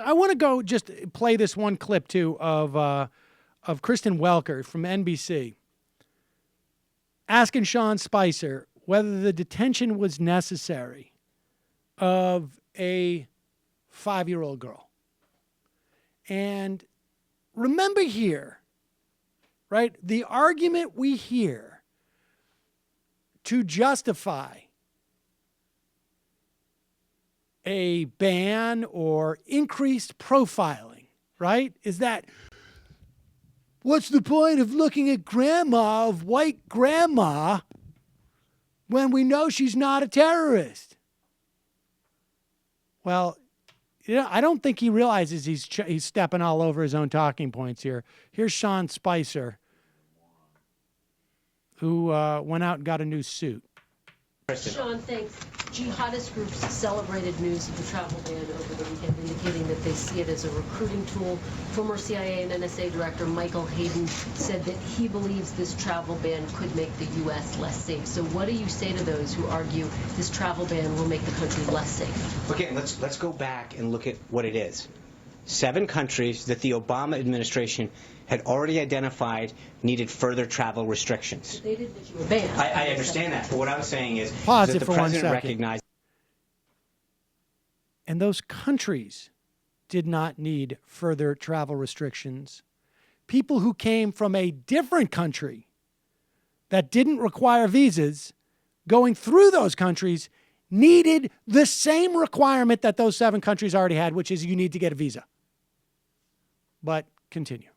I want to go just play this one clip, too, of Kristen Welker from NBC asking Sean Spicer whether the detention was necessary of a 5-year-old girl. And remember here, right, the argument we hear to justify a ban or increased profiling, right, is that what's the point of looking at grandma, of white grandma, when we know she's not a terrorist? Well, I don't think he realizes he's stepping all over his own talking points here. Here's Sean Spicer, who went out and got a new suit. Sean, thanks. Jihadist groups celebrated news of the travel ban over the weekend, indicating that they see it as a recruiting tool. Former CIA and NSA Director Michael Hayden said that he believes this travel ban could make the U.S. less safe. So what do you say to those who argue this travel ban will make the country less safe? Okay, let's go back and look at what it is. 7 countries that the Obama administration had already identified needed further travel restrictions. They didn't issue a ban. I understand that, but what I'm saying is Pause that it the for 1 president second. recognized. And those countries did not need further travel restrictions. People who came from a different country that didn't require visas going through those countries needed the same requirement that those 7 countries already had, which is you need to get a visa. But continue.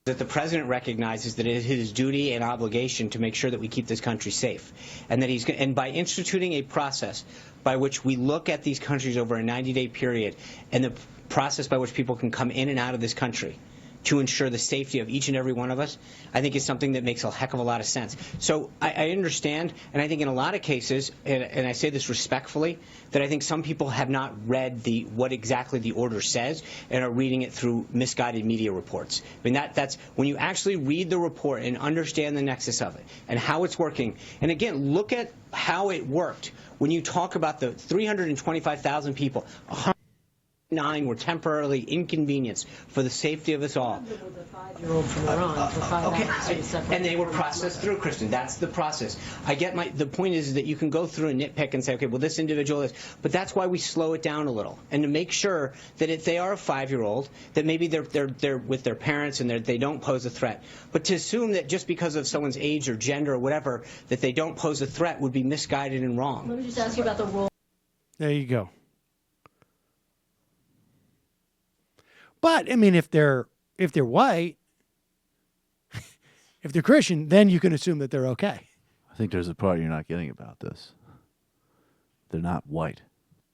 That the president recognizes that it is his duty and obligation to make sure that we keep this country safe, and that and by instituting a process by which we look at these countries over a 90-day period, and the process by which people can come in and out of this country to ensure the safety of each and every one of us, I think is something that makes a heck of a lot of sense. So I understand, and I think in a lot of cases, and I say this respectfully, that I think some people have not read what exactly the order says and are reading it through misguided media reports. I mean, that's when you actually read the report and understand the nexus of it and how it's working. And again, look at how it worked. When you talk about the 325,000 people, 109 were temporarily inconvenienced for the safety of us all. The 5-year-old from Iran for 5 hours. And they were processed through, Kristen. That's the process. I get the point is that you can go through and nitpick and say, okay, well, this individual is, but that's why we slow it down a little, and to make sure that if they are a 5-year-old, that maybe they're with their parents and they don't pose a threat. But to assume that just because of someone's age or gender or whatever, that they don't pose a threat would be misguided and wrong. Let me just ask you about the role. There you go. But I mean, if they're white, if they're Christian, then you can assume that they're okay. I think there's a part you're not getting about this. They're not white.